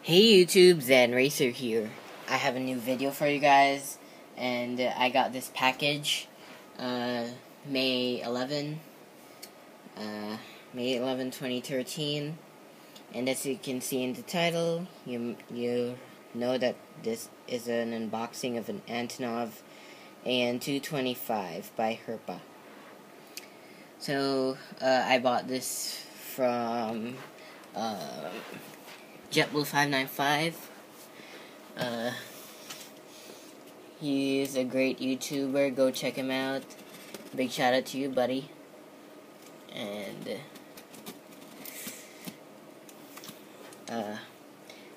Hey YouTube, XanRacer here. I have a new video for you guys, and I got this package, May 11, 2013, and as you can see in the title, you know that this is an unboxing of an Antonov AN-225 by Herpa. So, I bought this from, JetBlue 595. He's a great YouTuber. Go check him out. Big shout out to you, buddy. And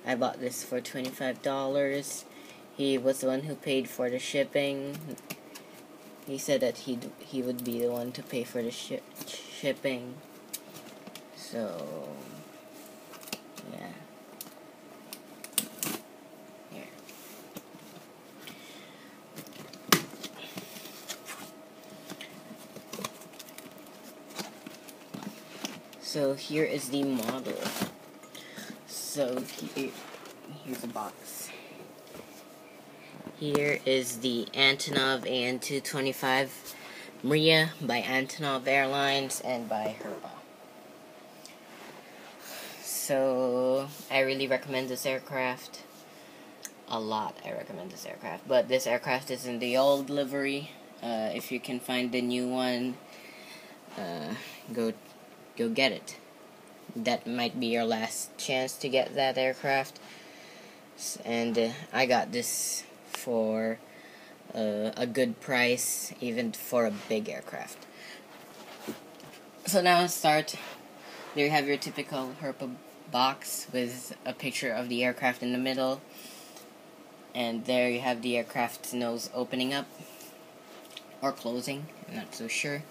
I bought this for $25. He was the one who paid for the shipping. He said that he would be the one to pay for the shipping. So yeah. So here is the model. So here's the box. Here is the Antonov AN-225 Maria by Antonov Airlines and by Herpa. So I really recommend this aircraft. A lot I recommend this aircraft. But this aircraft is in the old livery. If you can find the new one, go get it. That might be your last chance to get that aircraft. And I got this for a good price, even for a big aircraft. So now let's start. There you have your typical Herpa box with a picture of the aircraft in the middle. And there you have the aircraft's nose opening up or closing, I'm not so sure.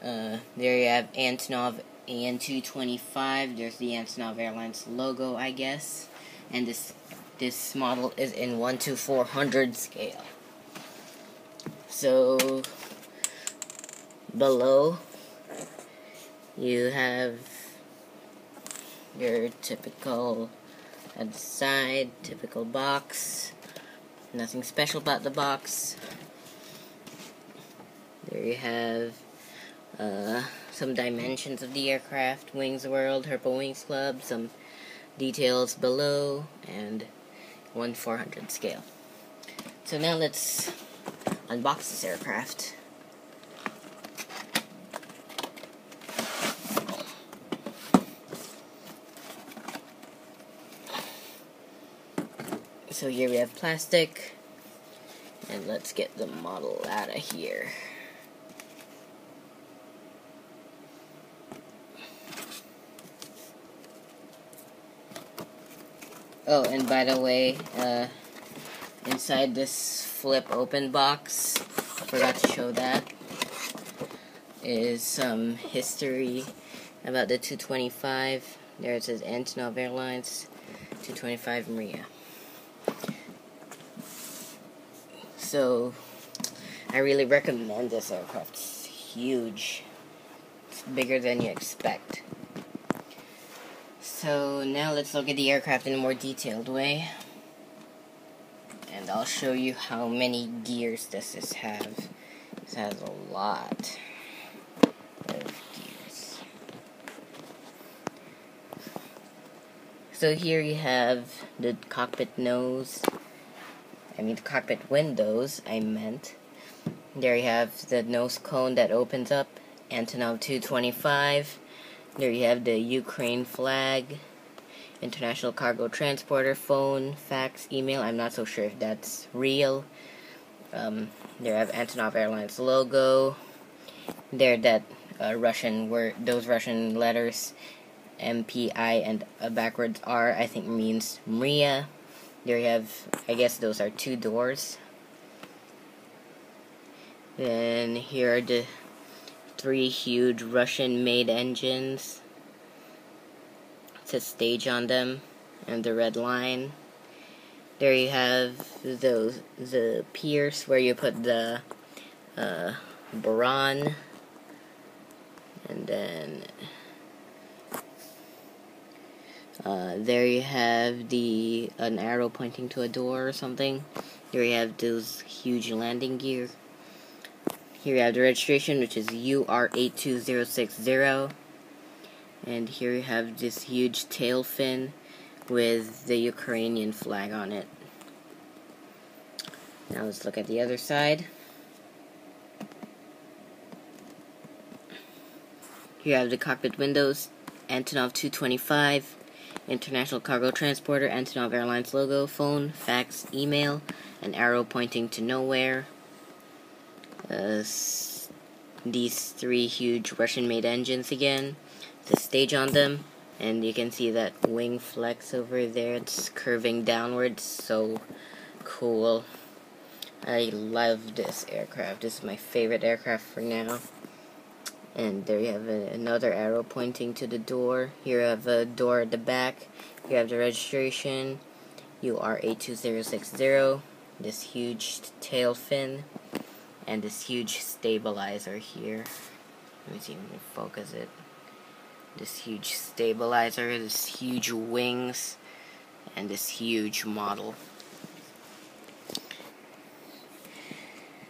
There you have Antonov AN-225. There's the Antonov Airlines logo, I guess. And this model is in 1:400 scale. So below you have your typical at the side, typical box. Nothing special about the box. There you have some dimensions of the aircraft, Wings World, Herpa Wings Club, some details below, and 1/400 scale. So now let's unbox this aircraft. So here we have plastic, and let's get the model out of here. Oh, and by the way, inside this flip open box, I forgot to show that, is some history about the 225. There it says Antonov Airlines 225 Maria. So I really recommend this aircraft. It's huge. It's bigger than you expect. So now let's look at the aircraft in a more detailed way. And I'll show you how many gears does this have. This has a lot of gears. So here you have the cockpit nose. The cockpit windows, I meant. There you have the nose cone that opens up, Antonov 225. There you have the Ukraine flag, international cargo transporter, phone, fax, email. I'm not so sure if that's real. There you have Antonov Airlines logo. There that Russian word, those Russian letters, MPI and backwards R, I think means Maria. There you have, I guess those are 2 doors. Then here are the 3 huge Russian-made engines. It says stage on them, and the red line. There you have the piers where you put the Baran, and then There you have an arrow pointing to a door or something. Here you have those huge landing gear. Here you have the registration, which is UR82060. And here you have this huge tail fin with the Ukrainian flag on it. Now let's look at the other side. Here you have the cockpit windows, Antonov 225, International Cargo Transporter, Antonov Airlines logo, phone, fax, email, an arrow pointing to nowhere. These three huge Russian-made engines again, the stage on them, and you can see that wing flex over there. It's curving downwards, so cool. I love this aircraft. This is my favorite aircraft for now. And there you have another arrow pointing to the door. Here you have a door at the back. Here you have the registration, UR82060. This huge tail fin, and this huge stabilizer here. Let me see if we can focus it. This huge stabilizer, this huge wings, and this huge model.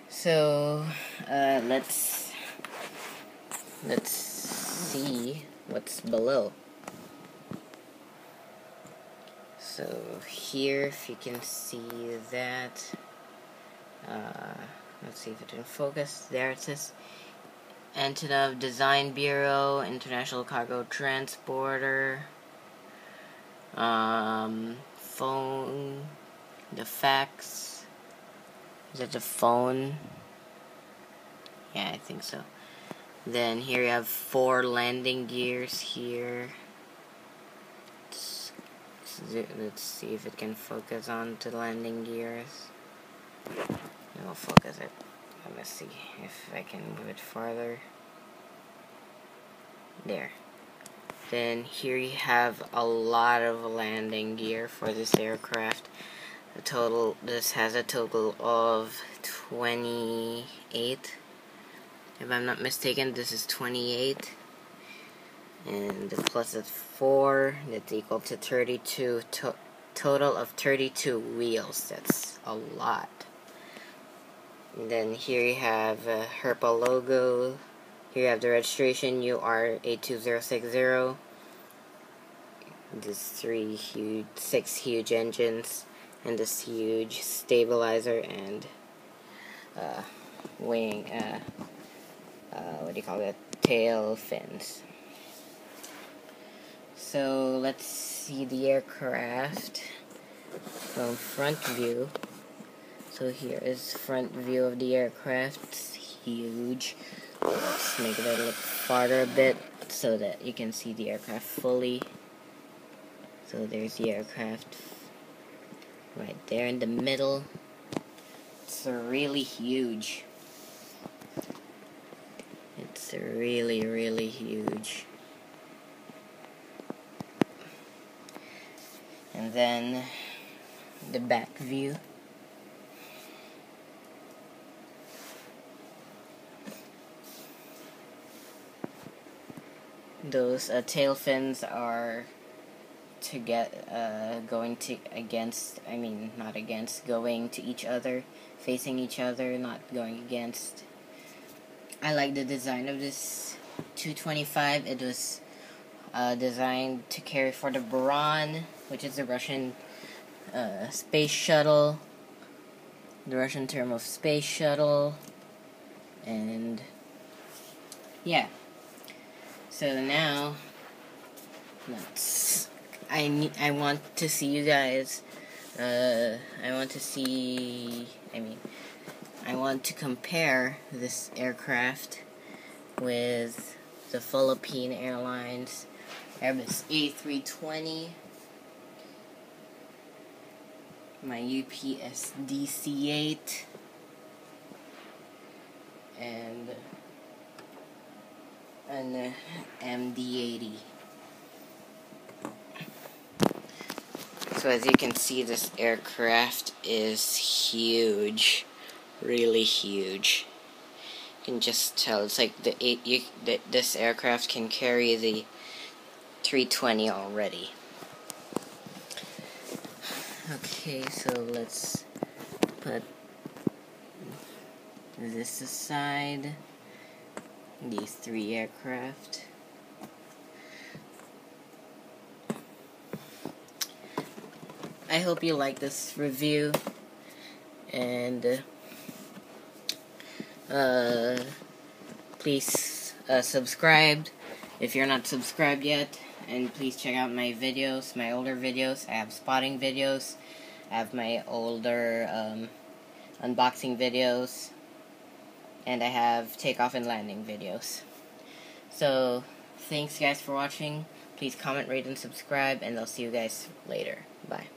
So let's see what's below. So here, if you can see that, let's see if it can focus. There it says Antonov Design Bureau, International Cargo Transporter, phone, the fax. Is that the phone? Yeah, I think so. Then here you have 4 landing gears here. Let's see if it can focus on to landing gears. It will focus it. Let me see if I can move it farther. There. Then here you have a lot of landing gear for this aircraft. This has a total of 28. If I'm not mistaken, this is 28. And plus it's 4, that's equal to 32. Total of 32 wheels. That's a lot. And then here you have a Herpa logo. Here you have the registration, UR82060. This 6 huge engines, and this huge stabilizer and wing, what do you call it? Tail fins. So let's see the aircraft from front view. So here is front view of the aircraft. It's huge. Let's make it a little farther a bit so that you can see the aircraft fully. So there's the aircraft right there in the middle. It's really huge. It's really, really huge. And then the back view. Those tail fins are going to each other, facing each other, not going against. I like the design of this 225. It was designed to carry for the Buran, which is the Russian space shuttle, the Russian term of space shuttle, and yeah. So now, I want to see you guys. I want to compare this aircraft with the Philippine Airlines Airbus A320, my UPS DC-8, and an MD-80. So as you can see, this aircraft is huge, really huge. You can just tell it's like this aircraft can carry the 320 already. Okay, so let's put this aside. These 3 aircraft. I hope you like this review, and please subscribe if you're not subscribed yet, and please check out my videos, my older videos. I have spotting videos, I have my older unboxing videos, and I have takeoff and landing videos. So thanks guys for watching. Please comment, rate, and subscribe, and I'll see you guys later. Bye.